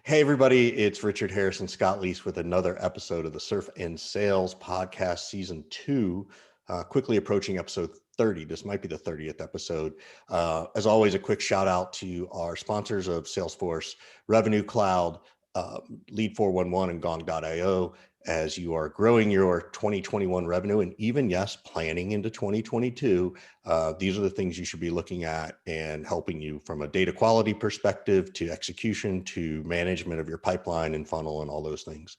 Hey, everybody, it's Richard Harrison Scott Leese with another episode of the Surf and Sales Podcast Season 2, quickly approaching episode 30. This might be the 30th episode. As always, a quick shout out to our sponsors of Salesforce, Revenue Cloud, Lead 411, and Gong.io. As you are growing your 2021 revenue and even, yes, planning into 2022, these are the things you should be looking at and helping you from a data quality perspective to execution to management of your pipeline and funnel and all those things.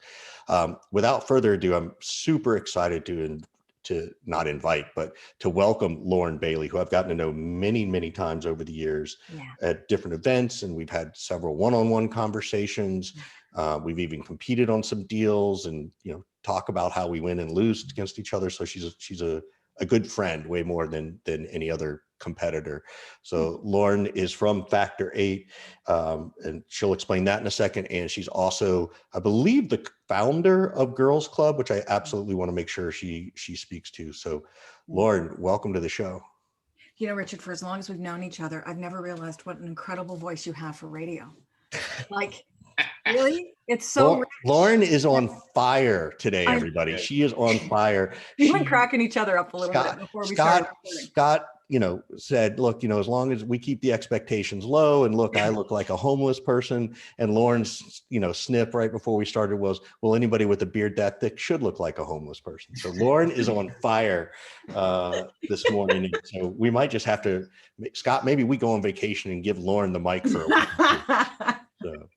Without further ado, I'm super excited to not invite, but to welcome Lauren Bailey, who I've gotten to know many, many times over the years at different events. And we've had several one-on-one conversations. We've even competed on some deals and, talk about how we win and lose against each other. So she's a good friend, way more than any other competitor. So Lauren is from Factor 8, and she'll explain that in a second. And she's also, I believe, the founder of Girls Club, which I absolutely want to make sure she speaks to. So Lauren, welcome to the show. Richard, for as long as we've known each other, I've never realized what an incredible voice you have for radio. Really? It's so rich. Lauren is on fire today, everybody. She is on fire. We've been cracking each other up a little bit before we started recording. Scott, said, look, as long as we keep the expectations low, and look, I look like a homeless person. And Lauren's, snip right before we started was, well, anybody with a beard that thick should look like a homeless person. So Lauren is on fire this morning. So we might just have to, Scott, maybe we go on vacation and give Lauren the mic for a week. So.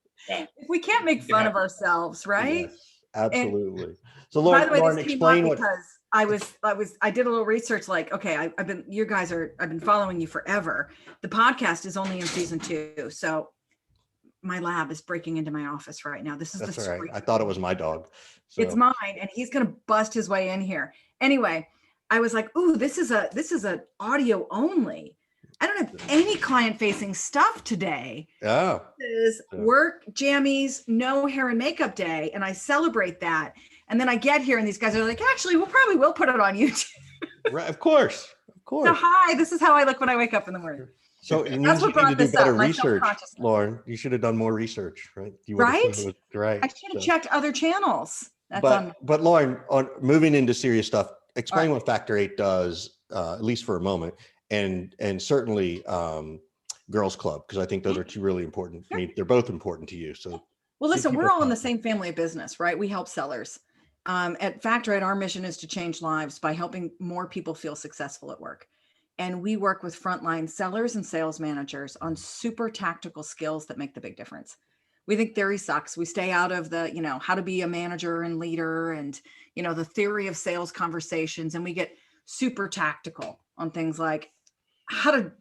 We can't make fun of ourselves, right? Yes, absolutely. And, so Lauren, explain what. Because I did a little research. Okay, I've been following you forever. The podcast is only in season 2, so my lab is breaking into my office right now. This is That's all right. I thought it was my dog. So. It's mine, and he's gonna bust his way in here. Anyway, I was like, "Ooh, this is a audio only." I don't have any client-facing stuff today. Oh. This is work jammies, no hair and makeup day, and I celebrate that. And then I get here, and these guys are like, "Actually, we'll put it on YouTube." Right, of course. So hi, this is how I look when I wake up in the morning. So it means you need to do better research, Lauren. You should have done more research, right? Right. Right. I should have checked other channels. But Lauren, on moving into serious stuff, explain what Factor 8 does, at least for a moment. And certainly Girls Club, because I think those are two really important. I mean, they're both important to you. So, well, listen, we're all in the same family of business, right? We help sellers. At Factor 8, our mission is to change lives by helping more people feel successful at work. And we work with frontline sellers and sales managers on super tactical skills that make the big difference. We think theory sucks. We stay out of the, how to be a manager and leader and, the theory of sales conversations. And we get super tactical on things like how to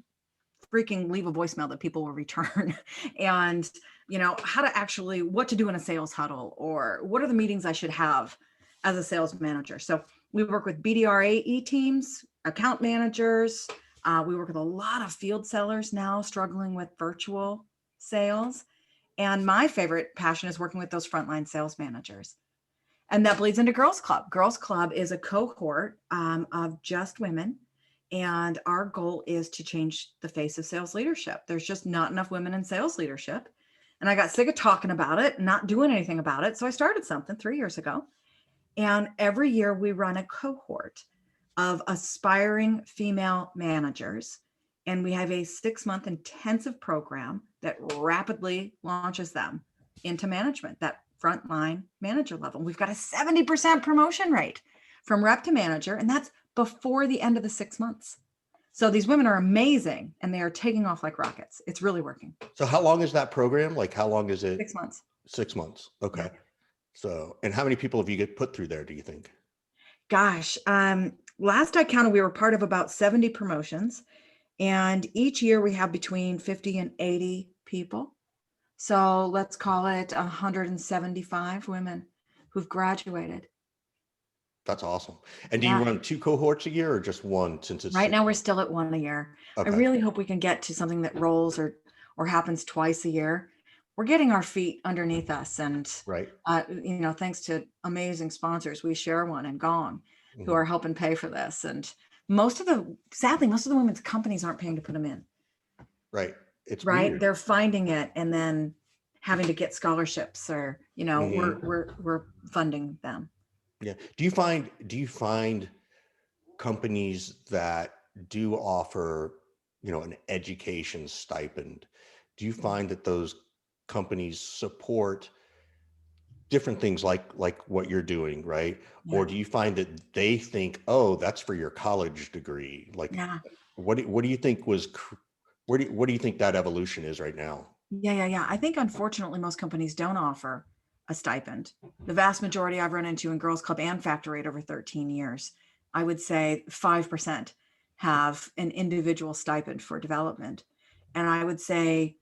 freaking leave a voicemail that people will return and, how to actually, what to do in a sales huddle, or what are the meetings I should have as a sales manager. So we work with BDRAE teams, account managers. We work with a lot of field sellers now struggling with virtual sales. And my favorite passion is working with those frontline sales managers. And that bleeds into Girls Club. Girls Club is a cohort of just women. And our goal is to change the face of sales leadership. There's just not enough women in sales leadership. And I got sick of talking about it, not doing anything about it. So I started something 3 years ago. And every year we run a cohort of aspiring female managers. And we have a 6-month intensive program that rapidly launches them into management, that frontline manager level. We've got a 70% promotion rate from rep to manager. And that's before the end of the 6 months. So these women are amazing and they are taking off like rockets. It's really working. So how long is that program? Like how long is it? 6 months. 6 months. Okay. Yeah. So, and how many people have you get put through there, do you think? Gosh, last I counted, we were part of about 70 promotions, and each year we have between 50 and 80 people. So let's call it 175 women who've graduated. That's awesome. And do you run 2 cohorts a year or just one, since it's right now we're still at 1 a year? Okay. I really hope we can get to something that rolls or happens twice a year. We're getting our feet underneath us, and right. Thanks to amazing sponsors, we share one and Gong, who are helping pay for this. And sadly, most of the women's companies aren't paying to put them in. Right. It's right. weird. They're finding it and then having to get scholarships or, we're funding them. Yeah. Do you find companies that do offer, an education stipend, do you find that those companies support different things like what you're doing, right? Yeah. Or do you find that they think, oh, that's for your college degree? Like, Yeah. what do you think what do you think that evolution is right now? Yeah. I think unfortunately most companies don't offer a stipend. The vast majority I've run into in Girls Club and Factor 8 over 13 years, I would say 5% have an individual stipend for development. And I would say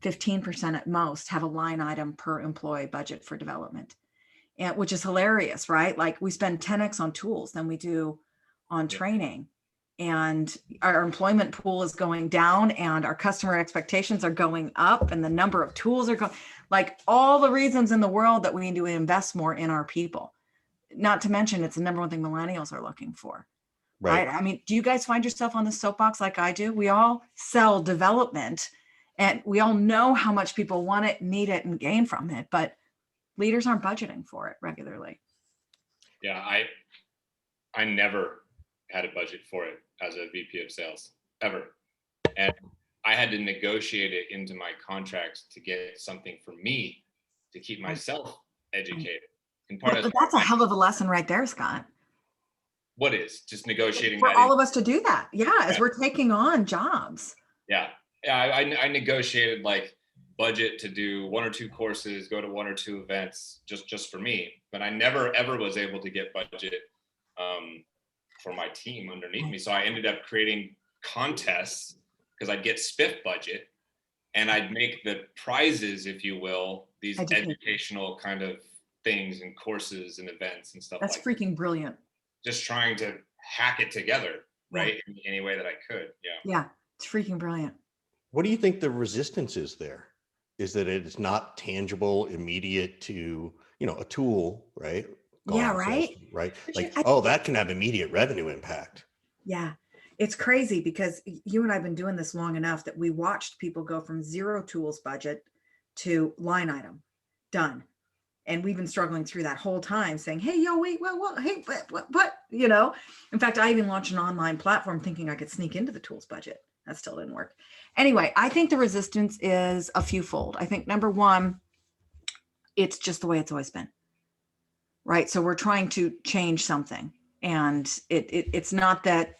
15% at most have a line item per employee budget for development. And which is hilarious, right? Like we spend 10x on tools than we do on training. And our employment pool is going down and our customer expectations are going up and the number of tools are going, like all the reasons in the world that we need to invest more in our people. Not to mention it's the number one thing millennials are looking for. Right. I mean, do you guys find yourself on the soapbox like I do? We all sell development and we all know how much people want it, need it, and gain from it, but leaders aren't budgeting for it regularly. Yeah, I never had a budget for it as a VP of sales, ever. And I had to negotiate it into my contracts to get something for me to keep myself educated. And part of that's a hell of a lesson right there, Scott. What is just negotiating for all of us to do that? Yeah, as we're taking on jobs. Yeah, I negotiated like budget to do 1 or 2 courses, go to 1 or 2 events just for me. But I never ever was able to get budget for my team underneath me. So I ended up creating contests because I'd get spiff budget and I'd make the prizes, if you will, these educational kind of things and courses and events and stuff. That's like freaking brilliant. Just trying to hack it together, right? In any way that I could. Yeah, it's freaking brilliant. What do you think the resistance is there? Is that it's not tangible, immediate to, a tool, right? Right. Right. Like, that can have immediate revenue impact. Yeah. It's crazy because you and I have been doing this long enough that we watched people go from 0 tools budget to line item done. And we've been struggling through that whole time saying, hey, wait, hey, what, in fact, I even launched an online platform thinking I could sneak into the tools budget. That still didn't work. Anyway, I think the resistance is a fewfold. I think number one, it's just the way it's always been. Right. So we're trying to change something. And it's not that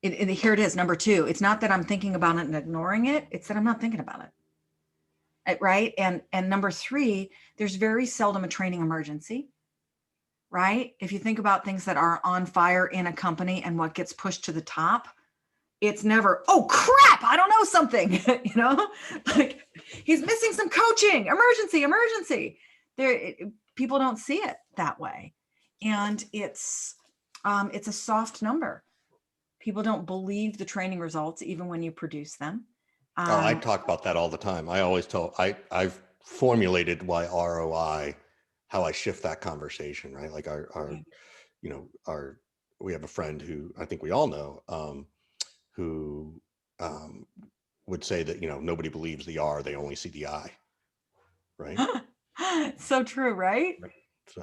here it is. Number two, it's not that I'm thinking about it and ignoring it. It's that I'm not thinking about it. Right. And number three, there's very seldom a training emergency. Right. If you think about things that are on fire in a company and what gets pushed to the top, it's never, oh crap, I don't know something, like he's missing some coaching, emergency. People don't see it that way. And it's a soft number. People don't believe the training results, even when you produce them. I talk about that all the time. I always I've formulated why ROI, how I shift that conversation, right? Like we have a friend who I think we all know, who would say that, nobody believes the R, they only see the I, right? So true, right?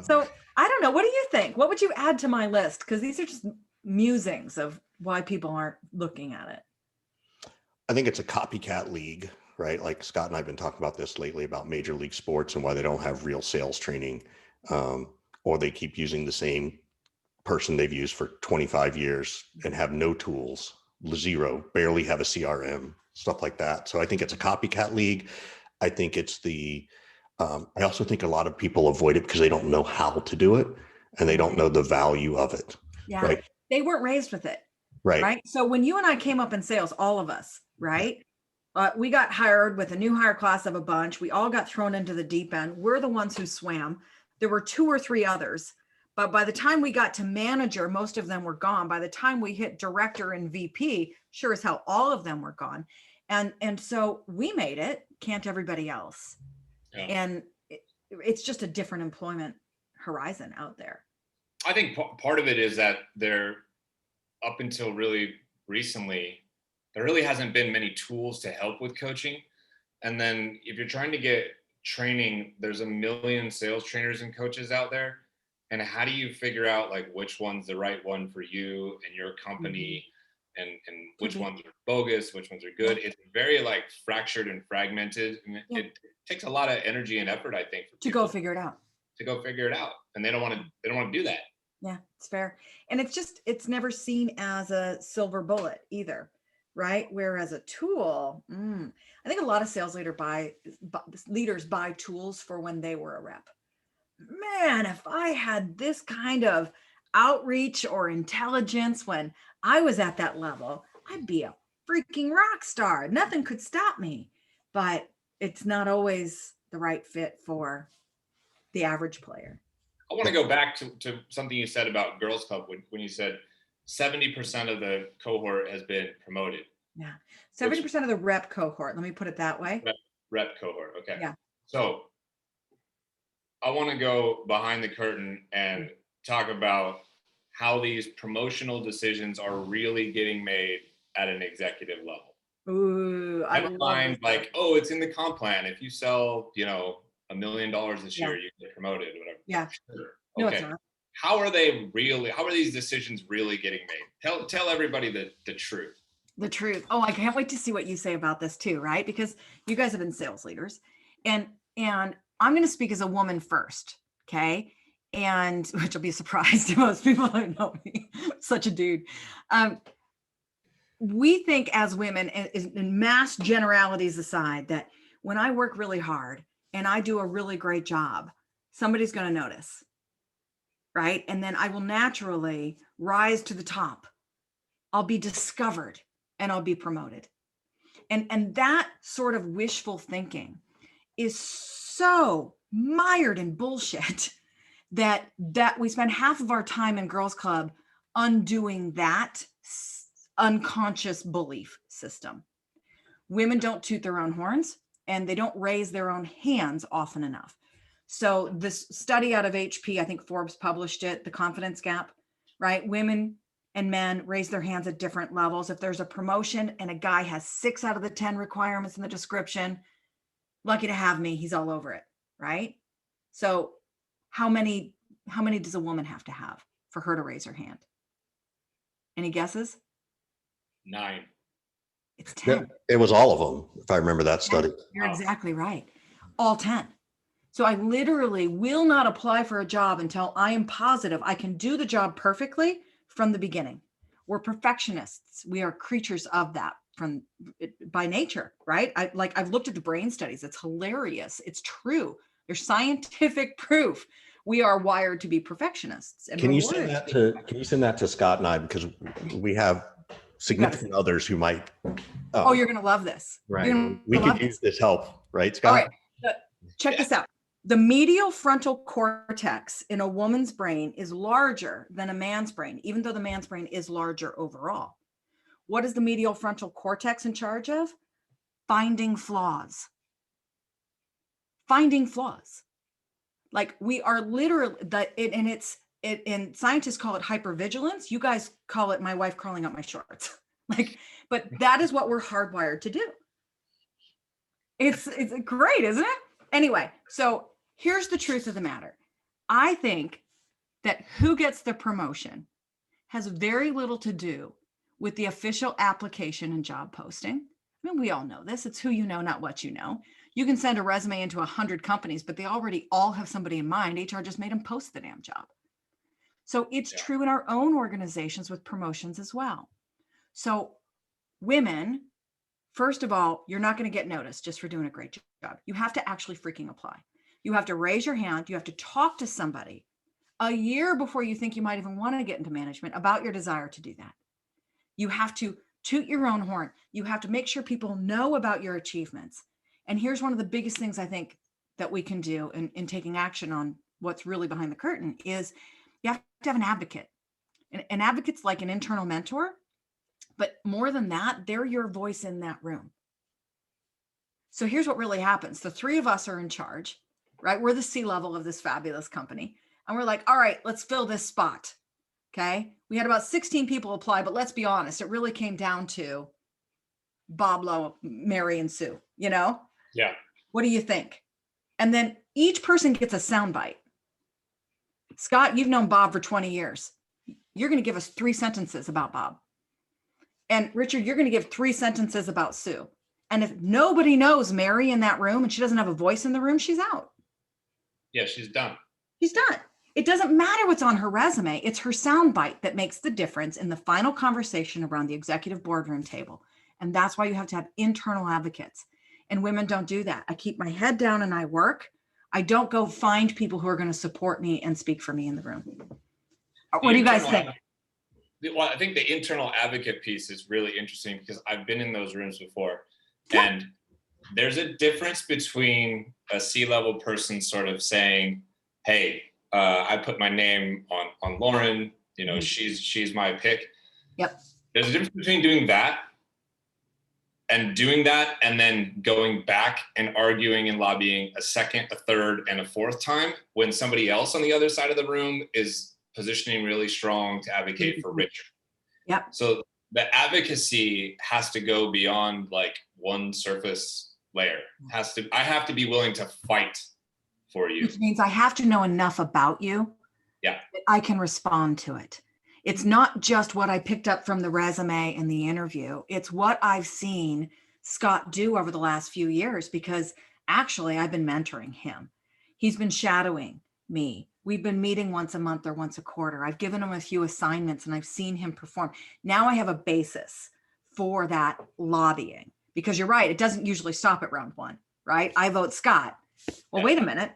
So I don't know. What do you think? What would you add to my list? Because these are just musings of why people aren't looking at it. I think it's a copycat league, right? Like Scott and I have been talking about this lately about major league sports and why they don't have real sales training, or they keep using the same person they've used for 25 years and have no tools, zero, barely have a CRM, stuff like that. So I think it's a copycat league. I think it's I also think a lot of people avoid it because they don't know how to do it and they don't know the value of it. Yeah. Right? They weren't raised with it. Right. So when you and I came up in sales, all of us, right? We got hired with a new hire class of a bunch. We all got thrown into the deep end. We're the ones who swam. There were 2 or 3 others. But by the time we got to manager, most of them were gone. By the time we hit director and VP, sure as hell, all of them were gone. And so we made it. Can't everybody else? Yeah. And it's just a different employment horizon out there. I think part of it is that up until really recently, there really hasn't been many tools to help with coaching. And then if you're trying to get training, there's a million sales trainers and coaches out there. And how do you figure out like which one's the right one for you and your company, and which ones are bogus, which ones are good? It's very like fractured and fragmented, and it takes a lot of energy and effort, I think, for to go figure it out. And they don't want to do that. Yeah, it's fair. And it's never seen as a silver bullet either, right? Whereas a tool, I think a lot of sales leaders buy tools for when they were a rep. Man, if I had this kind of outreach or intelligence when I was at that level, I'd be a freaking rock star. Nothing could stop me. But it's not always the right fit for the average player. I want to go back to something you said about Girls Club when you said 70% of the cohort has been promoted. Yeah. 70% of the rep cohort. Let me put it that way. Rep cohort. Okay. Yeah. So I want to go behind the curtain and talk about how these promotional decisions are really getting made at an executive level. Ooh, I Never mind like, oh, it's in the comp plan. If you sell, $1 million this year, you get promoted, whatever. Yeah. Sure. No, okay. it's not. How are these decisions really getting made? Tell everybody the truth. The truth. Oh, I can't wait to see what you say about this too, right? Because you guys have been sales leaders, and I'm going to speak as a woman first, okay? And which will be a surprise to most people who know me. Such a dude. We think as women, in mass generalities aside, that when I work really hard and I do a really great job, somebody's going to notice, right? And then I will naturally rise to the top. I'll be discovered and I'll be promoted. And that sort of wishful thinking is so mired in bullshit that we spend half of our time in Girls Club undoing that unconscious belief system. Women don't toot their own horns and they don't raise their own hands often enough. So this study out of HP, I think Forbes published it, the confidence gap, right? Women and men raise their hands at different levels. If there's a promotion and a guy has 6 out of the 10 requirements in the description, lucky to have me, he's all over it, right? So how many does a woman have to have for her to raise her hand? Any guesses? 9. It's 10. It was all of them, if I remember that study. You're exactly right. All 10. So I literally will not apply for a job until I am positive I can do the job perfectly from the beginning. We're perfectionists. We are creatures of that by nature, right? I've looked at the brain studies. It's hilarious. It's true. There's scientific proof. We are wired to be perfectionists. And can you send that to Scott and I, because we have significant others who might. Oh, you're going to love this. Right. We could use this help, right, Scott? All right. Check this out. The medial frontal cortex in a woman's brain is larger than a man's brain, even though the man's brain is larger overall. What is the medial frontal cortex in charge of? Finding flaws. Finding flaws. Like we are literally, and scientists call it hypervigilance. You guys call it my wife crawling up my shorts. But that is what we're hardwired to do. It's great, isn't it? Anyway, so here's the truth of the matter. I think that who gets the promotion has very little to do with the official application and job posting. I mean, we all know this. It's who you know, not what you know. You can send a resume into 100 companies, but they already all have somebody in mind. HR just made them post the damn job. So it's true in our own organizations with promotions as well. So women, first of all, you're not going to get noticed just for doing a great job. You have to actually freaking apply. You have to raise your hand. You have to talk to somebody a year before you think you might even want to get into management about your desire to do that. You have to toot your own horn. You have to make sure people know about your achievements. And here's one of the biggest things I think that we can do in taking action on what's really behind the curtain is you have to have an advocate. An advocate's like an internal mentor, but more than that, they're your voice in that room. So here's what really happens. The 3 of us are in charge, right? We're the C-level of this fabulous company. And we're like, all right, let's fill this spot. Okay. We had about 16 people apply, but let's be honest, it really came down to Bob, Lo, Mary, and Sue, Yeah. What do you think? And then each person gets a soundbite. Scott, you've known Bob for 20 years. You're going to give us 3 sentences about Bob. And Richard, you're going to give 3 sentences about Sue. And if nobody knows Mary in that room and she doesn't have a voice in the room, she's out. Yeah, she's done. She's done. It doesn't matter what's on her resume. It's her soundbite that makes the difference in the final conversation around the executive boardroom table. And that's why you have to have internal advocates. And women don't do that. I keep my head down and I work. I don't go find people who are going to support me and speak for me in the room. What do you guys think? Well, I think the internal advocate piece is really interesting because I've been in those rooms before. And there's a difference between a C-level person sort of saying, hey, I put my name on Lauren, you know, she's my pick. Yep. There's a difference between doing that and then going back and arguing and lobbying a second, a third, and a fourth time when somebody else on the other side of the room is positioning really strong to advocate for Richard. Yep. So the advocacy has to go beyond like one surface layer. I have to be willing to fight for you. Which means I have to know enough about you that I can respond to it. It's not just what I picked up from the resume and the interview. It's what I've seen Scott do over the last few years, because actually I've been mentoring him. He's been shadowing me. We've been meeting once a month or once a quarter. I've given him a few assignments and I've seen him perform. Now I have a basis for that lobbying, because you're right. It doesn't usually stop at round 1, right? I vote Scott. Well, wait a minute.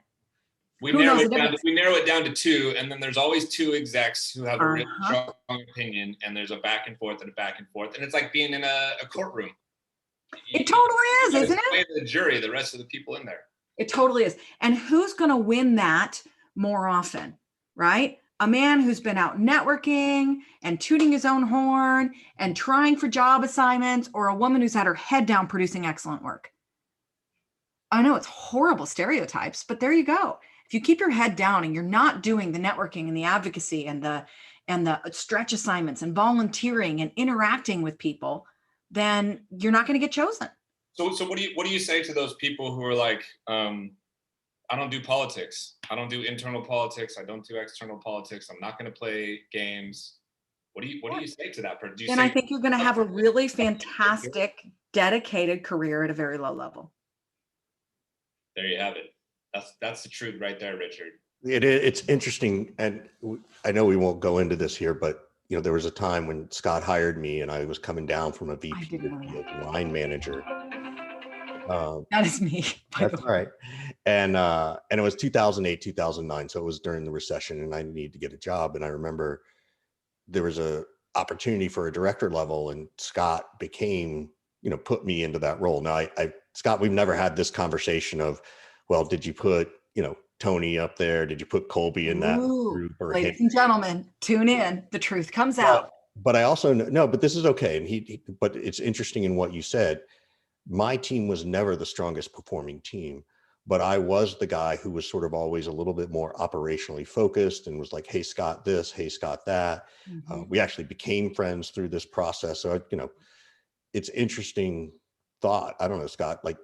We narrow it down to 2, and then there's always 2 execs who have a really strong opinion, and there's a back and forth and a back and forth, and it's like being in a courtroom. It totally is, isn't it? The jury, the rest of the people in there. It totally is. And who's going to win that more often, right? A man who's been out networking and tooting his own horn and trying for job assignments, or a woman who's had her head down producing excellent work? I know it's horrible stereotypes, but there you go. If you keep your head down and you're not doing the networking and the advocacy and the stretch assignments and volunteering and interacting with people, then you're not going to get chosen. So what do you say to those people who are like, I don't do politics. I don't do internal politics. I don't do external politics. I'm not going to play games. What do you say to that person? And I think you're going to have a really fantastic, dedicated career at a very low level. There you have it. That's the truth right there, Richard. It's interesting, and I know we won't go into this here, but you know, there was a time when Scott hired me, and I was coming down from a VP to be a line manager. That is me. That's all right. And it was 2008, 2009, so it was during the recession, and I needed to get a job. And I remember there was a opportunity for a director level, and Scott became, you know, put me into that role. Now, Scott, we've never had this conversation of, well, did you put, you know, Tony up there? Did you put Colby in that group? Or ladies and gentlemen, tune in. The truth comes out. But I also know, but this is okay. And but it's interesting in what you said. My team was never the strongest performing team, but I was the guy who was sort of always a little bit more operationally focused and was like, hey, Scott, this, hey, Scott, that. We actually became friends through this process. So, you know, it's interesting thought. I don't know, Scott, like,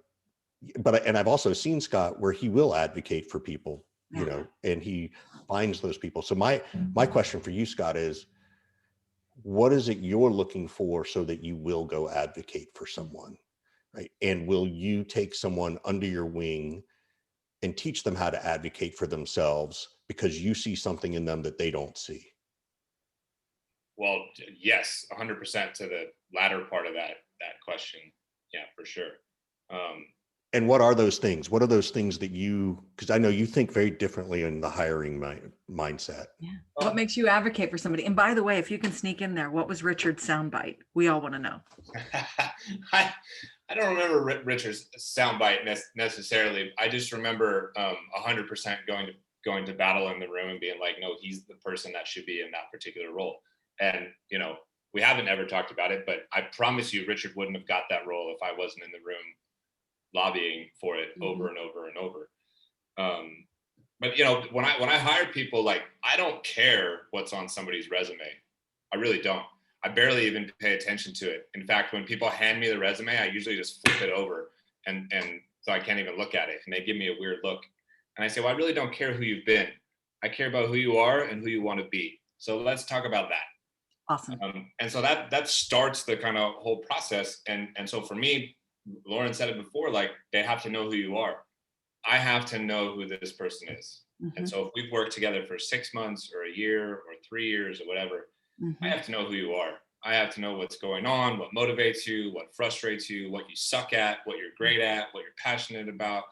and I've also seen Scott where he will advocate for people, you know, and he finds those people. So my question for you, Scott, is what is it you're looking for so that you will go advocate for someone, right? And will you take someone under your wing and teach them how to advocate for themselves because you see something in them that they don't see? Well, yes, 100% to the latter part of that question. Yeah, for sure. And what are those things? What are those things that because I know you think very differently in the hiring mindset. Yeah. What makes you advocate for somebody? And by the way, if you can sneak in there, what was Richard's soundbite? We all want to know. I don't remember Richard's soundbite necessarily. I just remember 100% going to battle in the room and being like, no, he's the person that should be in that particular role. And, you know, we haven't ever talked about it, but I promise you, Richard wouldn't have got that role if I wasn't in the room lobbying for it over and over and over. But you know, when I hire people, like, I don't care what's on somebody's resume. I really don't. I barely even pay attention to it. In fact, when people hand me the resume, I usually just flip it over and so I can't even look at it. And they give me a weird look. And I say, well, I really don't care who you've been. I care about who you are and who you want to be. So let's talk about that. Awesome. And so that starts the kind of whole process. And so for me, Lauren said it before, like, they have to know who you are. I have to know who this person is. Mm-hmm. And so if we've worked together for 6 months or a year or 3 years or whatever, I have to know who you are. I have to know what's going on, what motivates you, what frustrates you, what you suck at, what you're great at, what you're passionate about.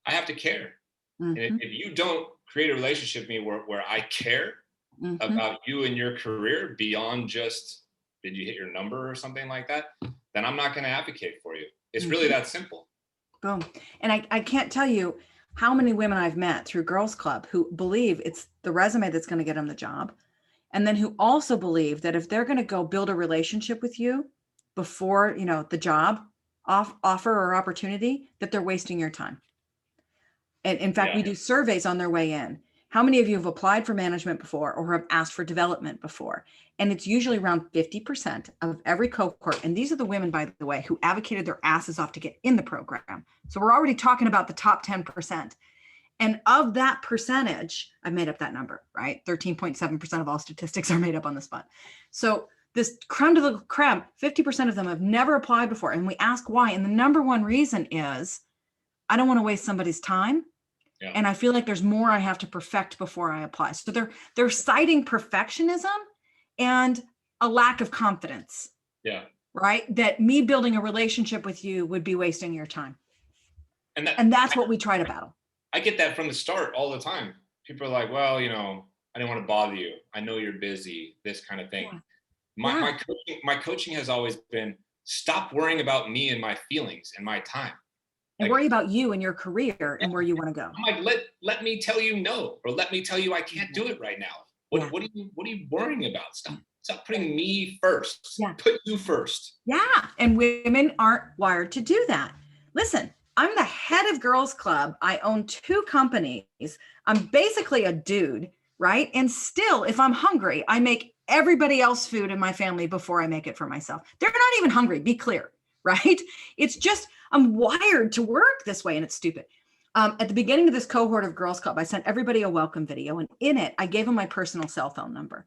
I have to care. And if you don't create a relationship with me where I care about you and your career beyond just, did you hit your number or something like that, then I'm not going to advocate for you. It's really that simple. Boom. And I can't tell you how many women I've met through Girls Club who believe it's the resume that's going to get them the job. And then who also believe that if they're going to go build a relationship with you before, you know, the job offer or opportunity, that they're wasting your time. And in fact, we do surveys on their way in. How many of you have applied for management before or have asked for development before? And it's usually around 50% of every cohort. And these are the women, by the way, who advocated their asses off to get in the program. So we're already talking about the top 10%. And of that percentage, I've made up that number, right? 13.7% of all statistics are made up on the spot. So this creme de la creme, 50% of them have never applied before. And we ask why. And the number one reason is, I don't want to waste somebody's time. Yeah. And I feel like there's more I have to perfect before I apply. So they're citing perfectionism and a lack of confidence. Yeah. Right? That me building a relationship with you would be wasting your time. And that's what we try to battle. I get that from the start all the time. People are like, well, you know, I didn't want to bother you. I know you're busy, this kind of thing. Yeah. My coaching has always been, stop worrying about me and my feelings and my time. And worry about you and your career and where you want to go. I'm like, let me tell you no, or let me tell you I can't do it right now. What are you worrying about? Stop putting me first. Yeah. Put you first. Yeah. And women aren't wired to do that. Listen, I'm the head of Girls Club. I own 2 companies. I'm basically a dude, right? And still, if I'm hungry, I make everybody else food in my family before I make it for myself. They're not even hungry, be clear, right? It's just, I'm wired to work this way, and it's stupid. At the beginning of this cohort of Girls Club, I sent everybody a welcome video, and in it, I gave them my personal cell phone number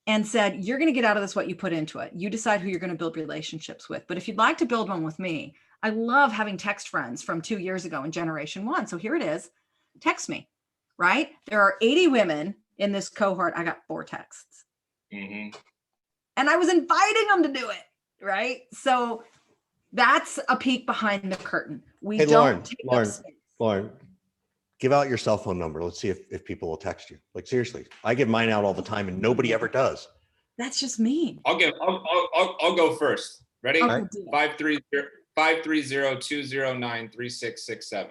and said, you're going to get out of this what you put into it. You decide who you're going to build relationships with. But if you'd like to build one with me, I love having text friends from 2 years ago in Generation 1. So here it is. Text me, right? There are 80 women in this cohort. I got 4 texts. And I was inviting them to do it, right? So that's a peek behind the curtain. We don't Lauren, give out your cell phone number. Let's see if people will text you. Like, seriously, I give mine out all the time and nobody ever does. That's just mean. I'll go first. Ready? Okay, 530-209-3667.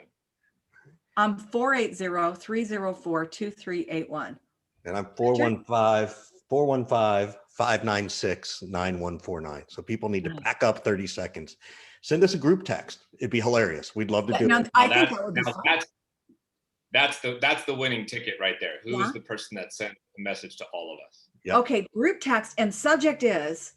I'm 480-304-2381. And I'm 415-596-9149. So people need to back up 30 seconds. Send us a group text. It'd be hilarious. We'd love to do it. I think that would be fun. That's the winning ticket right there. Who is the person that sent a message to all of us? Yep. Okay, group text, and subject is,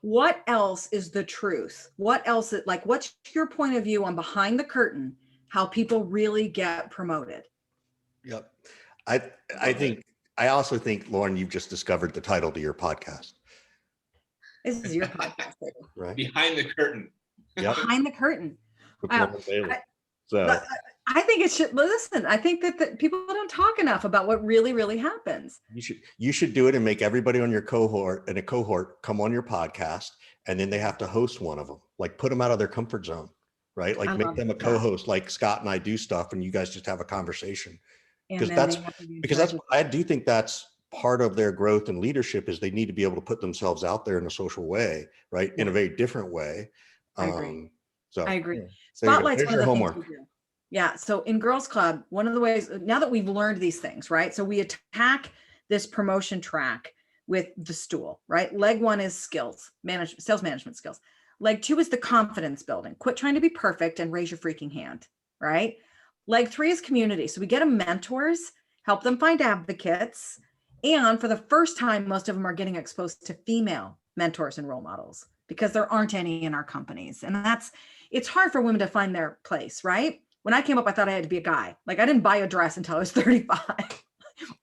what else is the truth? What else, what's your point of view on behind the curtain, how people really get promoted? Yep. I also think, Lauren, you've just discovered the title to your podcast. This is your podcast. Right. Behind the curtain. Yep. Behind the curtain. So I think it should, listen, I think that people don't talk enough about what really, really happens. You should do it and make everybody on your cohort come on your podcast, and then they have to host one of them. Like, put them out of their comfort zone, right? Like, make them a co-host, like Scott and I do stuff, and you guys just have a conversation. Because I do think that's part of their growth and leadership, is they need to be able to put themselves out there in a social way, right? In a very different way. I agree. I agree. Spotlight's one of the things we do. Yeah. So in Girls Club, one of the ways, now that we've learned these things, right? So we attack this promotion track with the stool, right? Leg 1 is skills, sales management skills. Leg 2 is the confidence building. Quit trying to be perfect and raise your freaking hand, right? Leg 3 is community. So we get them mentors, help them find advocates. And for the first time, most of them are getting exposed to female mentors and role models, because there aren't any in our companies. And it's hard for women to find their place, right? When I came up, I thought I had to be a guy. Like I didn't buy a dress until I was 35,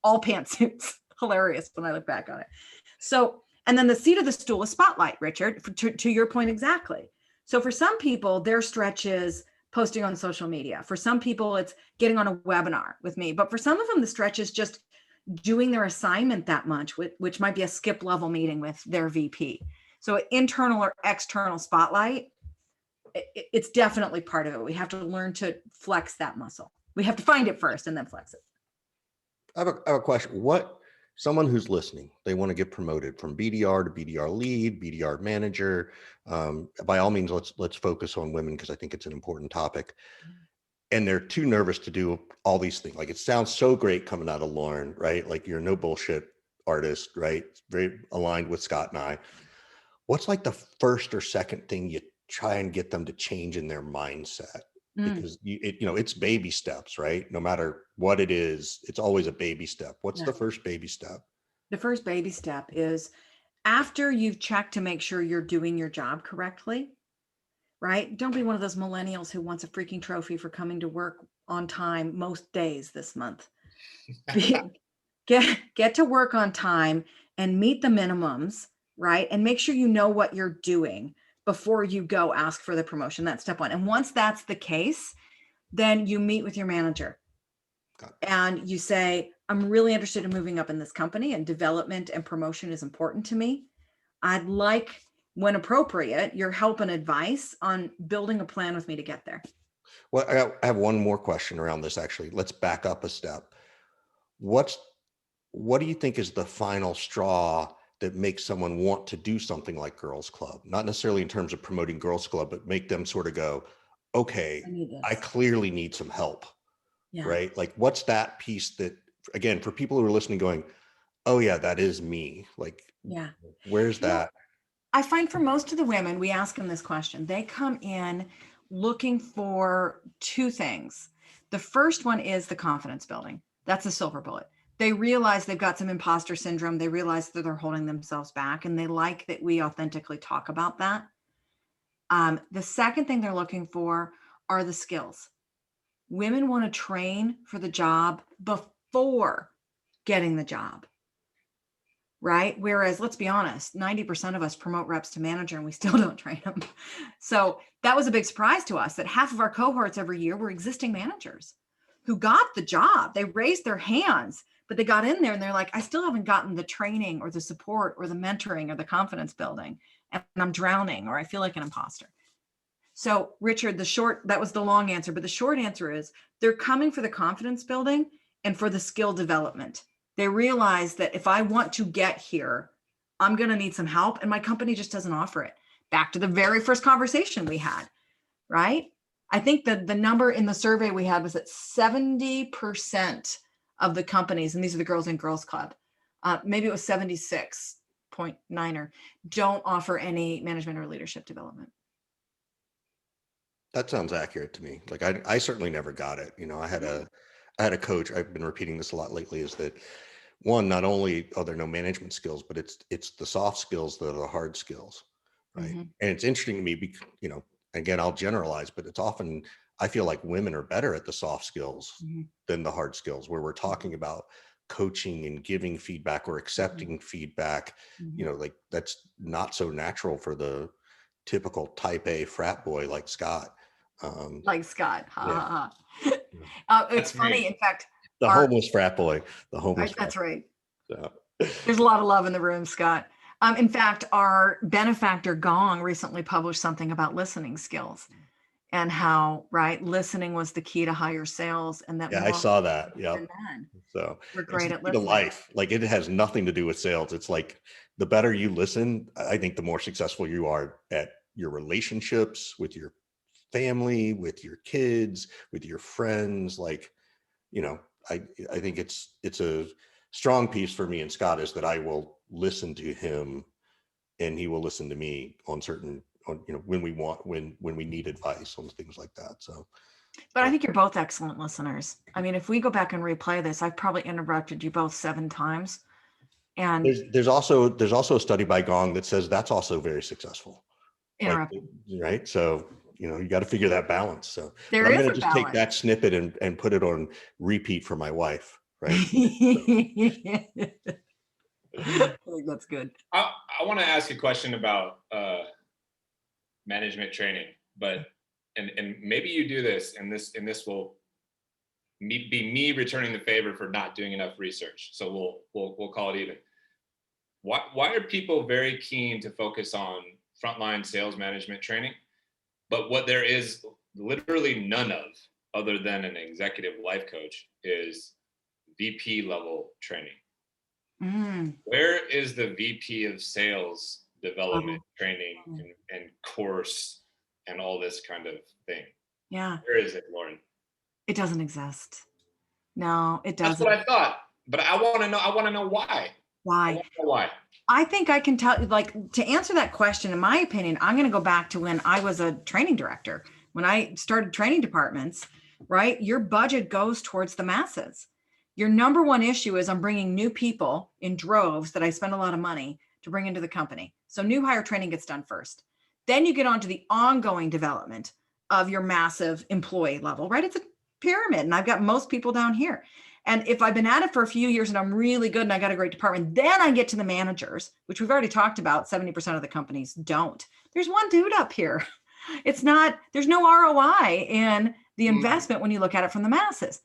all pantsuits. Hilarious when I look back on it. So, and then the seat of the stool is spotlight, Richard, to your point exactly. So for some people, their stretch is posting on social media. For some people, it's getting on a webinar with me. But for some of them, the stretch is just doing their assignment that much, which might be a skip level meeting with their VP. So internal or external spotlight, it's definitely part of it. We have to learn to flex that muscle. We have to find it first and then flex it. I have a question. Someone who's listening, they want to get promoted from BDR to BDR lead, BDR manager. By all means, let's focus on women because I think it's an important topic. And they're too nervous to do all these things. Like it sounds so great coming out of Lauren, right? Like you're no bullshit artist, right? Very aligned with Scott and I. What's like the first or second thing you try and get them to change in their mindset? Because it's baby steps, right? No matter what it is, it's always a baby step. What's the first baby step? The first baby step is after you've checked to make sure you're doing your job correctly, right? Don't be one of those millennials who wants a freaking trophy for coming to work on time most days this month. Get to work on time and meet the minimums, right? And make sure you know what you're doing before you go ask for the promotion. That's step one. And once that's the case, then you meet with your manager and you say, I'm really interested in moving up in this company and development and promotion is important to me. I'd like, when appropriate, your help and advice on building a plan with me to get there. Well, I have one more question around this, actually. Let's back up a step. What do you think is the final straw that makes someone want to do something like Girls Club? Not necessarily in terms of promoting Girls Club, but make them sort of go, okay, I clearly need some help, right? Like what's that piece that, again, for people who are listening going, oh yeah, that is me. Like, where's that? I find for most of the women, we ask them this question. They come in looking for two things. The first one is the confidence building. That's the silver bullet. They realize they've got some imposter syndrome. They realize that they're holding themselves back and they like that we authentically talk about that. The second thing they're looking for are the skills. Women want to train for the job before getting the job, right? Whereas, let's be honest, 90% of us promote reps to manager and we still don't train them. So that was a big surprise to us that half of our cohorts every year were existing managers who got the job. They raised their hands, but they got in there and they're like, I still haven't gotten the training or the support or the mentoring or the confidence building, and I'm drowning or I feel like an imposter. So Richard, that was the long answer, but the short answer is they're coming for the confidence building and for the skill development. They realize that if I want to get here, I'm going to need some help and my company just doesn't offer it. Back to the very first conversation we had, right? I think that the number in the survey we had was that 70% of the companies, and these are the girls in Girls Club, maybe it was 76.9, don't offer any management or leadership development. That sounds accurate to me. Like I certainly never got it. I had a coach, I've been repeating this a lot lately, is that one, not only are there no management skills, but it's the soft skills that are the hard skills, right? Mm-hmm. And it's interesting to me because, again, I'll generalize, but it's often, I feel like women are better at the soft skills than the hard skills, where we're talking about coaching and giving feedback or accepting feedback, like that's not so natural for the typical type A frat boy like Scott. It's funny. In fact, the homeless frat boy, that's right. So. There's a lot of love in the room, Scott. In fact, our benefactor Gong recently published something about listening skills and how, listening was the key to higher sales. And that I saw that. Yeah. So we're great at listening. Life. Like it has nothing to do with sales. It's like the better you listen, I think the more successful you are at your relationships with your family, with your kids, with your friends. Like, I think it's a strong piece for me and Scott is that I will listen to him and he will listen to me on when we need advice on things like that. So, but I think you're both excellent listeners. I mean, if we go back and replay this, I've probably interrupted you both 7 times. And there's also a study by Gong that says that's also very successful. Interrupting. Right. So, you got to figure that balance. So but There I'm is going a to just take balance. that snippet and put it on repeat for my wife. Right. I think that's good. I want to ask a question about management training, but and maybe you do this, and this will be me returning the favor for not doing enough research. So we'll call it even. Why are people very keen to focus on frontline sales management training, but what there is literally none of, other than an executive life coach, is VP level training? Where is the VP of sales development training and course and all this kind of thing? Yeah. Where is it, Lauren? It doesn't exist. No, it doesn't. That's what I thought, but I want to know why. Why? I want to know why. I think I can tell, like, to answer that question, in my opinion, I'm going to go back to when I was a training director. When I started training departments, right? Your budget goes towards the masses. Your number one issue is I'm bringing new people in droves that I spend a lot of money to bring into the company. So new hire training gets done first. Then you get on to the ongoing development of your massive employee level, right? It's a pyramid, and I've got most people down here. And if I've been at it for a few years and I'm really good and I got a great department, then I get to the managers, which we've already talked about. 70% of the companies don't. There's one dude up here. It's not, there's no ROI in the investment when you look at it from the masses.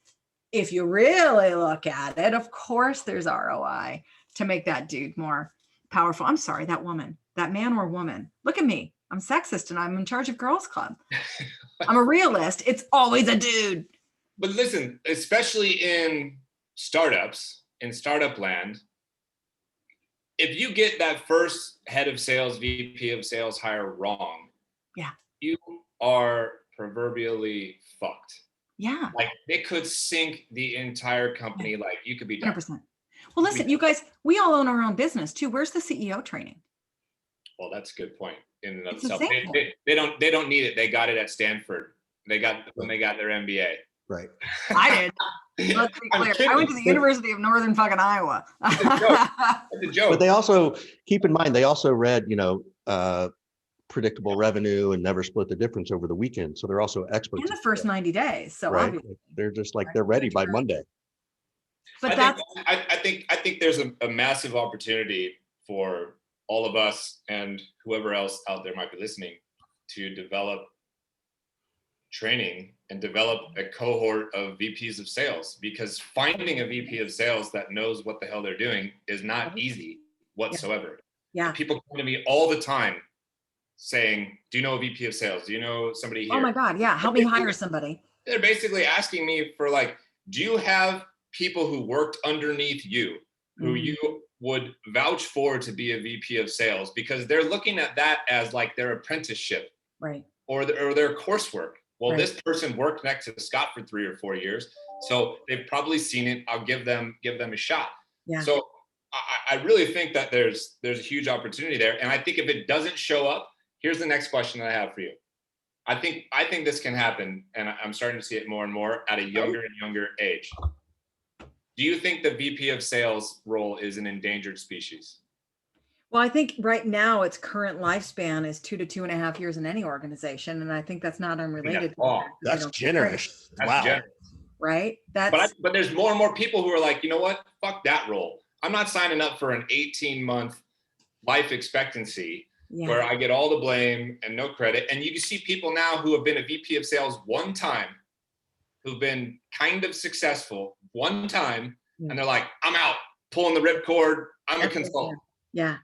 If you really look at it, of course, there's ROI to make that dude more powerful. I'm sorry, that woman, that man or woman. Look at me. I'm sexist and I'm in charge of Girls Club. I'm a realist. It's always a dude. But listen, especially in startups, in startup land, if you get that first head of sales, VP of sales hire wrong, you are proverbially fucked. Yeah. Like it could sink the entire company. Like you could be done. 100%. Well, listen, you guys, we all own our own business too. Where's the CEO training? Well, that's a good point in and of It's itself. example. They don't need it. They got it at Stanford. When they got their MBA. Right. I did. Let's be clear. I went to the University of Northern fucking Iowa. That's a joke. But they also, keep in mind, they also read, predictable revenue and never split the difference over the weekend. So they're also experts. In the first 90 days. So right. obviously. They're just like, they're ready by Monday. But I think there's a massive opportunity for all of us and whoever else out there might be listening to develop training and develop a cohort of VPs of sales, because finding a VP of sales that knows what the hell they're doing is not easy whatsoever. Yeah. People come to me all the time saying, do you know a VP of sales? Do you know somebody here? Oh my God. Yeah. Help me hire somebody. They're basically asking me for like, do you have people who worked underneath you who you would vouch for to be a VP of sales? Because they're looking at that as like their apprenticeship, right? Or their coursework. Well, right. This person worked next to Scott for 3 or 4 years, so they've probably seen it. I'll give them a shot. Yeah. So I really think that there's a huge opportunity there, and I think if it doesn't show up, here's the next question that I have for you. I think this can happen, and I'm starting to see it more and more at a younger and younger age. Do you think the VP of sales role is an endangered species? Well, I think right now its current lifespan is 2 to 2.5 years in any organization, and I think that's not unrelated. That's generous. That's wow. Generous. Right? But there's more and more people who are like, you know what? Fuck that role. I'm not signing up for an 18-month life expectancy where I get all the blame and no credit. And you can see people now who have been a VP of sales one time, who've been kind of successful one time, and they're like, I'm out, pulling the ripcord. I'm a consultant. Yeah.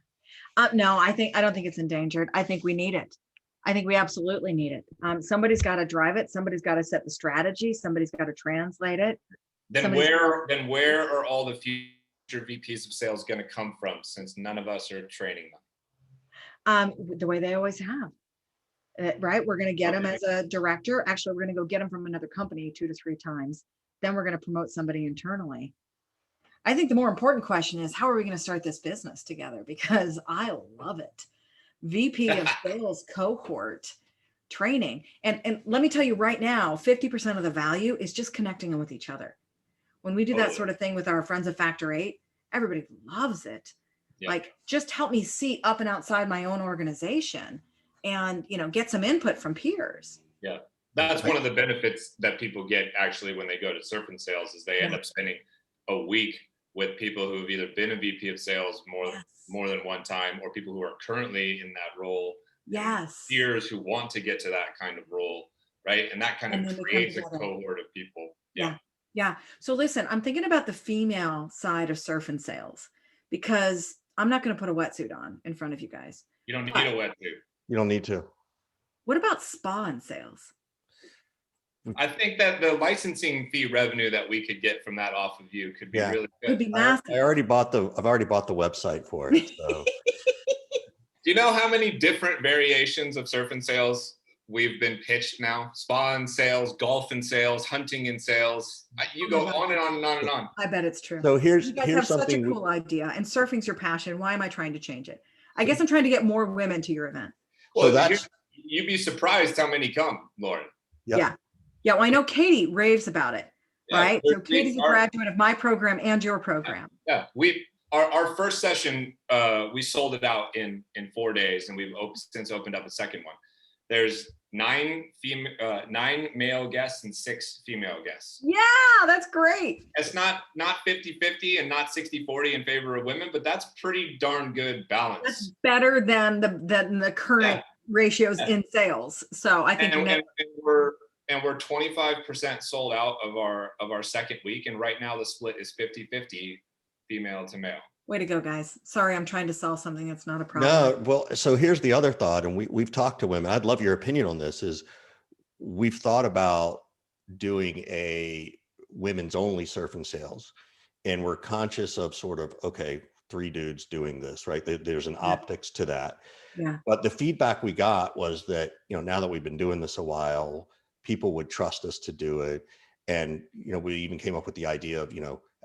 No, I don't think it's endangered. I think we need it. I think we absolutely need it. Somebody's got to drive it. Somebody's got to set the strategy. Somebody's got to translate it. Then where are all the future VPs of sales going to come from, since none of us are training them? The way they always have. Right? We're going to get them as a director. Actually, we're going to go get them from another company 2 to 3 times. Then we're going to promote somebody internally. I think the more important question is, how are we going to start this business together? Because I love it. VP of sales cohort training. And let me tell you right now, 50% of the value is just connecting them with each other. When we do that sort of thing with our friends at Factor 8, everybody loves it. Yeah. Like, just help me see up and outside my own organization and, get some input from peers. Yeah. That's one of the benefits that people get actually when they go to surf and sales is they end up spending a week with people who've either been a VP of sales more than one time, or people who are currently in that role. Peers who want to get to that kind of role, right? And that kind of creates a cohort of people. Yeah. So listen, I'm thinking about the female side of surf and sales, because I'm not going to put a wetsuit on in front of you guys. You don't need a wetsuit. You don't need to. What about spa and sales? I think that the licensing fee revenue that we could get from that off of you could be really good. Could be massive. I've already bought the website for it. So. Do you know how many different variations of surf and sales we've been pitched now? Spa and sales, golf and sales, hunting and sales. You go on and on and on and on. I bet it's true. So here's you guys have such a cool idea, and surfing's your passion. Why am I trying to change it? I guess I'm trying to get more women to your event. Well, so you'd be surprised how many come, Lauren. Yeah. Yeah, well, I know Katie raves about it, right? So Katie's a graduate of my program and your program. Yeah, our first session, we sold it out in 4 days, and we've since opened up a second one. There's 9 male guests and 6 female guests. Yeah, that's great. It's not 50-50 and not 60-40 in favor of women, but that's pretty darn good balance. That's better than the current ratios in sales. So I think we're 25% sold out of our second week, and right now the split is 50-50 female to male. Way to go, guys. Sorry, I'm trying to sell something that's not a problem. No, well, so here's the other thought, and we've talked to women. I'd love your opinion on this. Is we've thought about doing a women's only surf and sales, and we're conscious of sort of, okay, 3 dudes doing this, right? There's an optics to that. Yeah. But the feedback we got was that, now that we've been doing this a while, people would trust us to do it. And, we even came up with the idea of,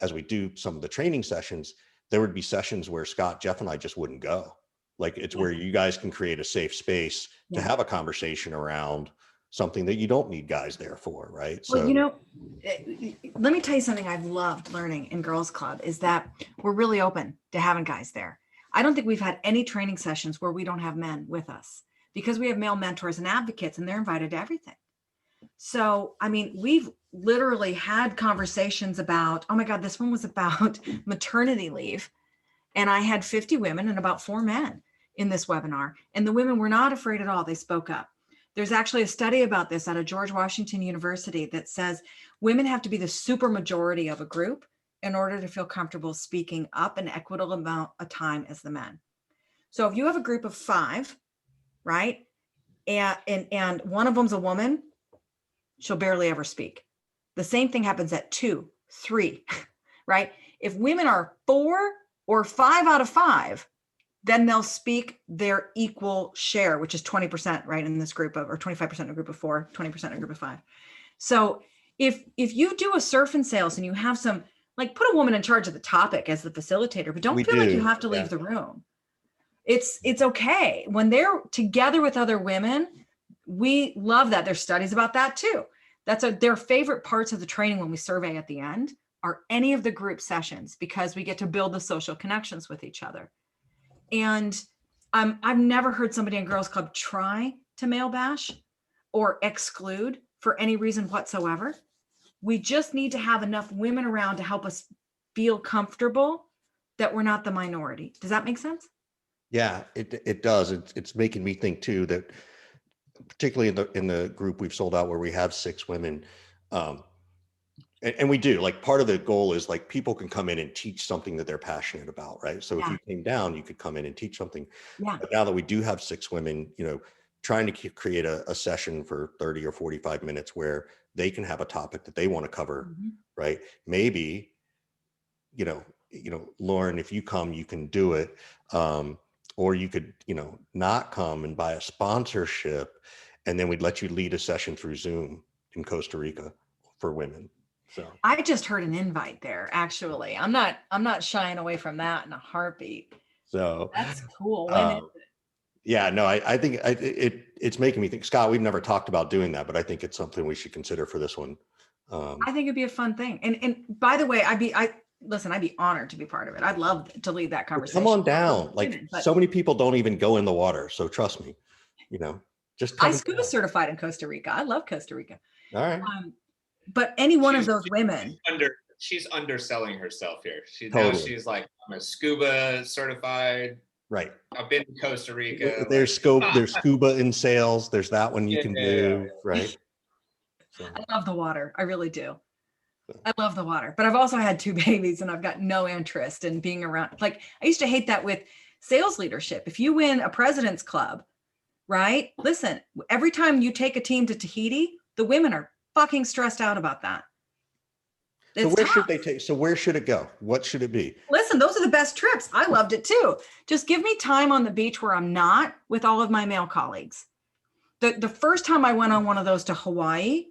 as we do some of the training sessions, there would be sessions where Scott, Jeff, and I just wouldn't go. Like, it's where you guys can create a safe space to have a conversation around something that you don't need guys there for, right? Well, let me tell you something I've loved learning in Girls Club is that we're really open to having guys there. I don't think we've had any training sessions where we don't have men with us, because we have male mentors and advocates, and they're invited to everything. So, I mean, we've literally had conversations about, oh my God, this one was about maternity leave. And I had 50 women and about 4 men in this webinar. And the women were not afraid at all. They spoke up. There's actually a study about this out of George Washington University that says women have to be the super majority of a group in order to feel comfortable speaking up an equitable amount of time as the men. So if you have a group of 5, right? And one of them's a woman, she'll barely ever speak. The same thing happens at 2, 3, right? If women are 4 or 5 out of 5, then they'll speak their equal share, which is 20%, right? In this group of, or 25% in a group of 4, 20% in a group of 5. So if you do a surf and sales and you have some, like, put a woman in charge of the topic as the facilitator, but don't feel like you have to leave the room. It's okay. When they're together with other women, we love that. There's studies about that too. That's their favorite parts of the training when we survey at the end are any of the group sessions, because we get to build the social connections with each other. And I've never heard somebody in Girls Club try to male bash or exclude for any reason whatsoever. We just need to have enough women around to help us feel comfortable that we're not the minority. Does that make sense? Yeah, it does. It's making me think too that, particularly in the group we've sold out where we have 6 women, and we do, like, part of the goal is, like, people can come in and teach something that they're passionate about, right? So if you came down, you could come in and teach something. But now that we do have 6 women, trying to create a session for 30 or 45 minutes where they can have a topic that they want to cover, right? Maybe, Lauren, if you come, you can do it. Or you could, not come and buy a sponsorship, and then we'd let you lead a session through Zoom in Costa Rica for women. So I just heard an invite there. Actually, I'm not shying away from that in a heartbeat. So that's cool. When is it? Yeah, no, I think it's making me think, Scott, we've never talked about doing that, but I think it's something we should consider for this one. I think it'd be a fun thing. And by the way, I'd be honored to be part of it. I'd love to lead that conversation. Come on down. Like, so many people don't even go in the water. So trust me, Just I tone it scuba down. certified in Costa Rica. I love Costa Rica. All right. But any one of She's- those women, She's underselling herself here. Totally. She's like, I'm a scuba certified. Right. I've been to Costa Rica. There's like, scope. There's scuba in sales. There's that one you Yeah, can yeah, do. yeah. Right. So, I love the water. I really do. I love the water, but I've also had 2 babies and I've got no interest in being around. Like I used to hate that with sales leadership. If you win a president's club, right? Listen, every time you take a team to Tahiti, the women are fucking stressed out about that. so It's where tough. should they take? So where should it go? What should it be? Listen, those are the best trips. I loved it too. Just give me time on the beach where I'm not with all of my male colleagues. The first time I went on one of those to Hawaii,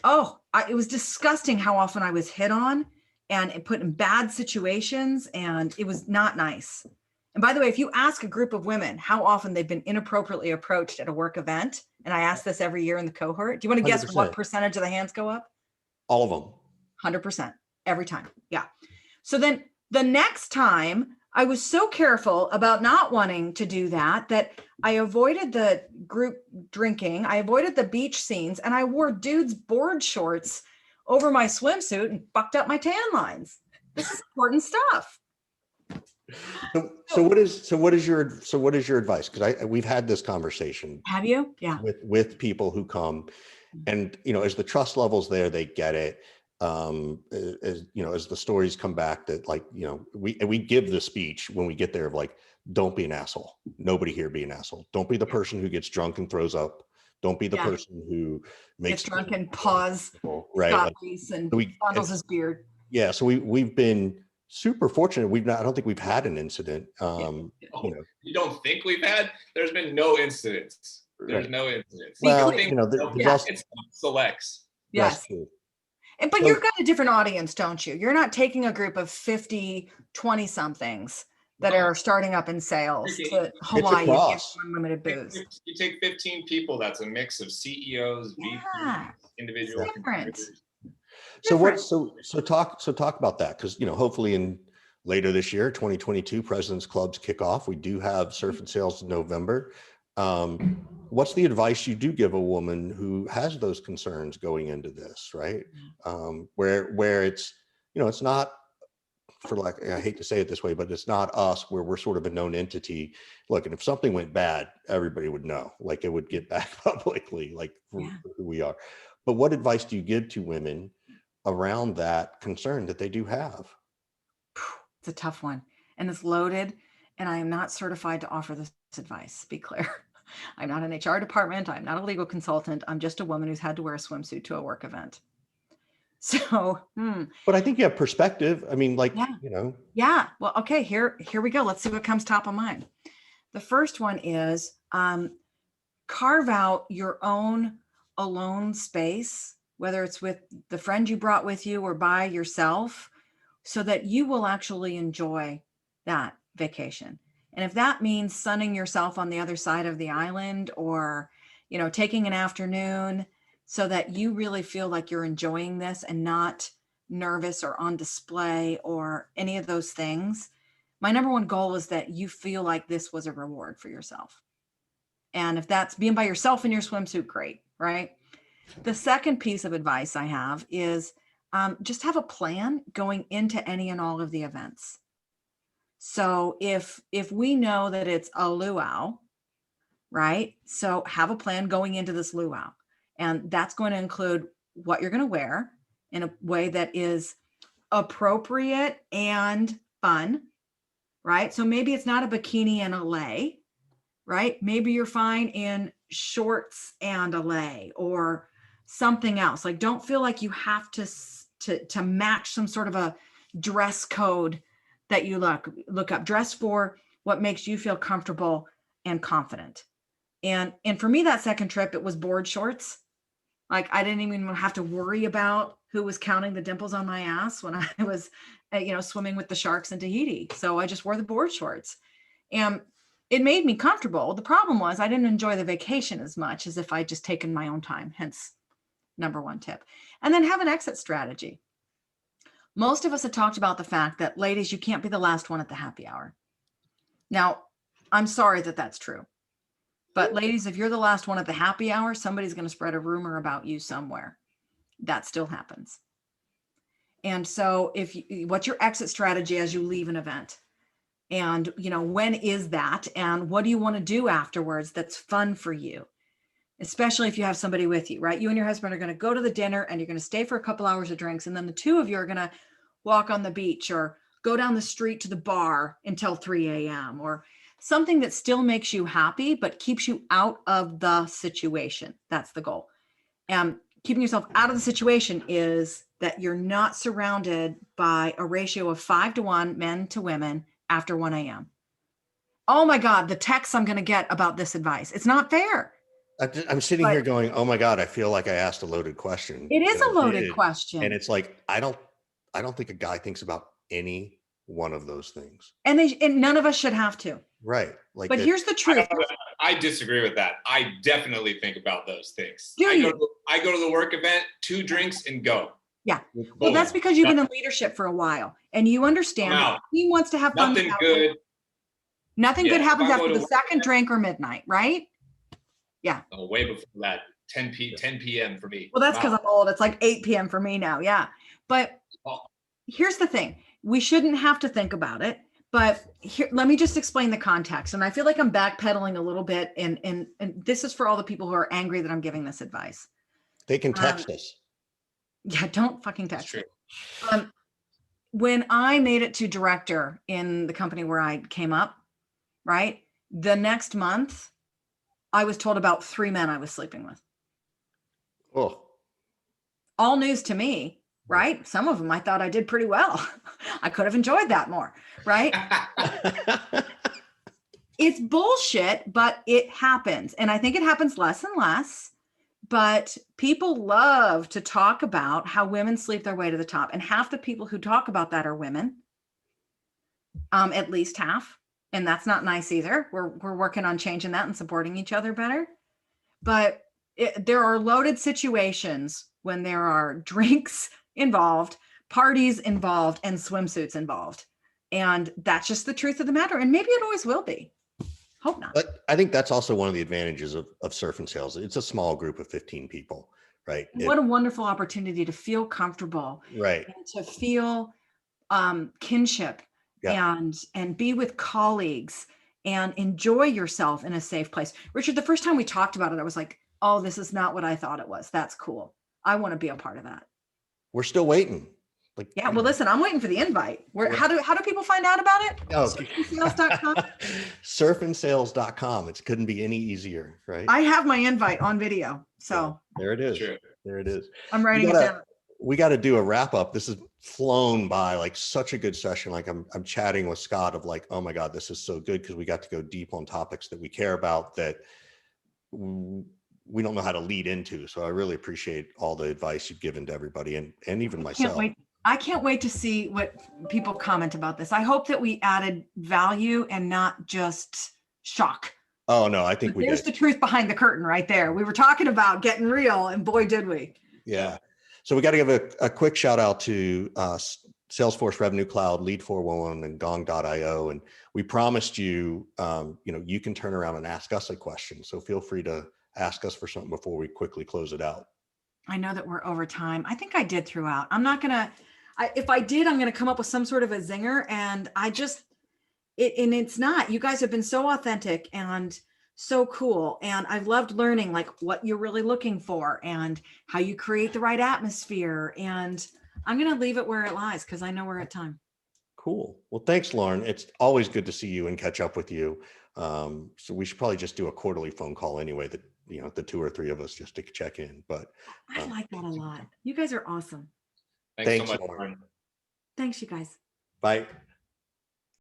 it was disgusting how often I was hit on and put in bad situations, and it was not nice. And by the way, if you ask a group of women how often they've been inappropriately approached at a work event, and I ask this every year in the cohort, do you want to guess 100%. what percentage of the hands go up? All of them. 100% every time. Yeah. So then the next time I was so careful about not wanting to do that I avoided the group drinking. I avoided the beach scenes, and I wore dudes' board shorts over my swimsuit and fucked up my tan lines. This is important stuff. So what is your advice? Because we've had this conversation. Have you? Yeah. With people who come, and as the trust levels there, they get it. As the stories come back that we give the speech when we get there of like, don't be an asshole. Nobody here be an asshole. Don't be the person who gets drunk and throws up. Don't be the person who makes gets drunk and paws, right? Scott Reese and fondles his beard. Yeah. So we've been super fortunate. I don't think we've had an incident. You don't think we've had? There's been no incidents. There's no incidents. Well, there's also it's selects. Yes. That's true. But you've got a different audience, don't you? You're not taking a group of 50, 20 somethings that are starting up in sales to Hawaii and give unlimited booze. You take 15 people, that's a mix of CEOs, VPs, individual contributors. So talk about that, because hopefully later this year, 2022, President's Clubs kick off. We do have Surf and Sales in November. What's the advice you do give a woman who has those concerns going into this, right? Where it's, it's not, I hate to say it this way, but it's not us where we're sort of a known entity. Look, and if something went bad, everybody would know, like it would get back publicly, like who we are. But what advice do you give to women around that concern that they do have? It's a tough one, and it's loaded, and I am not certified to offer this advice, be clear. I'm not an HR department. I'm not a legal consultant. I'm just a woman who's had to wear a swimsuit to a work event. So, but I think you have perspective. I mean, Yeah. Well, okay, here we go. Let's see what comes top of mind. The first one is carve out your own alone space, whether it's with the friend you brought with you or by yourself, so that you will actually enjoy that vacation. And if that means sunning yourself on the other side of the island, or, taking an afternoon so that you really feel like you're enjoying this and not nervous or on display or any of those things, my number one goal is that you feel like this was a reward for yourself. And if that's being by yourself in your swimsuit, great, right? The second piece of advice I have is just have a plan going into any and all of the events. So if we know that it's a luau, right? So have a plan going into this luau, and that's going to include what you're going to wear in a way that is appropriate and fun, right? So maybe it's not a bikini and a lei, right? Maybe you're fine in shorts and a lei or something else. Like, don't feel like you have to match some sort of a dress code that you look up. Dress for what makes you feel comfortable and confident. And for me, that second trip, it was board shorts. Like, I didn't even have to worry about who was counting the dimples on my ass when I was, swimming with the sharks in Tahiti. So I just wore the board shorts, and it made me comfortable. The problem was I didn't enjoy the vacation as much as if I'd just taken my own time, hence number one tip. And then have an exit strategy. Most of us have talked about the fact that, ladies, you can't be the last one at the happy hour. Now, I'm sorry that that's true. But ladies, if you're the last one at the happy hour, somebody's going to spread a rumor about you somewhere. That still happens. And so what's your exit strategy as you leave an event? And, when is that? And what do you want to do afterwards that's fun for you? Especially if you have somebody with you, right? You and your husband are going to go to the dinner and you're going to stay for a couple hours of drinks. And then the two of you are going to walk on the beach or go down the street to the bar until 3 a.m. or something that still makes you happy, but keeps you out of the situation. That's the goal. And keeping yourself out of the situation is that you're not surrounded by a ratio of 5-to-1 men to women after 1 a.m. Oh my God, the texts I'm going to get about this advice. It's not fair. I'm sitting here going, oh my God, I feel like I asked a loaded question. It is a loaded question. And it's like, I don't think a guy thinks about any one of those things. And none of us should have to. Right. But here's the truth. I disagree with that. I definitely think about those things. Do you? I go to the work event, 2 drinks and go. Yeah. Well, that's because you've been in leadership for a while and you understand that the team wants to have fun. Nothing good. Nothing good happens after the second drink or midnight, right? Yeah. Oh, way before that. 10 p.m. for me. Well, that's because I'm old. It's like 8 p.m. for me now. Yeah. But here's the thing. We shouldn't have to think about it. But here, let me just explain the context. And I feel like I'm backpedaling a little bit. And this is for all the people who are angry that I'm giving this advice. They can text us. Yeah, don't fucking text me. When I made it to director in the company where I came up, right? The next month, I was told about 3 men I was sleeping with. Oh. All news to me, right? Some of them I thought I did pretty well. I could have enjoyed that more, right? It's bullshit, but it happens. And I think it happens less and less. But people love to talk about how women sleep their way to the top. And half the people who talk about that are women, at least half. And that's not nice either. We're working on changing that and supporting each other better. But there are loaded situations when there are drinks involved, parties involved, and swimsuits involved. And that's just the truth of the matter. And maybe it always will be. Hope not. But I think that's also one of the advantages of surf and sales. It's a small group of 15 people, right? What a wonderful opportunity to feel comfortable, right? And to feel kinship, and be with colleagues and enjoy yourself in a safe place. Richard, the first time we talked about it, I was like, oh, this is not what I thought it was. That's cool. I want to be a part of that. We're still waiting. Well, listen, I'm waiting for the invite. How do people find out about it? Surfandsales.com. Surfandsales.com. It couldn't be any easier, right? I have my invite on video. So there it is. Sure. There it is. I'm writing it down. We got to do a wrap up. This has flown by like such a good session. Like I'm chatting with Scott of like, oh my God, this is so good because we got to go deep on topics that we care about that we don't know how to lead into. So I really appreciate all the advice you've given to everybody and even myself. I can't wait to see what people comment about this. I hope that we added value and not just shock. Oh no, I think there's the truth behind the curtain right there. We were talking about getting real and boy, did we. Yeah. So we got to give a quick shout out to Salesforce Revenue Cloud, Lead 411 and Gong.io. And we promised you, you can turn around and ask us a question. So feel free to ask us for something before we quickly close it out. I know that we're over time. I think I did throughout. I'm not going to, if I did, I'm going to come up with some sort of a zinger and it's not, you guys have been so authentic and so cool. And I've loved learning like what you're really looking for and how you create the right atmosphere. And I'm going to leave it where it lies because I know we're at time. Cool. Well, thanks, Lauren. It's always good to see you and catch up with you. So we should probably just do a quarterly phone call anyway, that, the 2 or 3 of us just to check in, but I like that a lot. You guys are awesome. Thanks so much, Lauren. Thanks, you guys. Bye.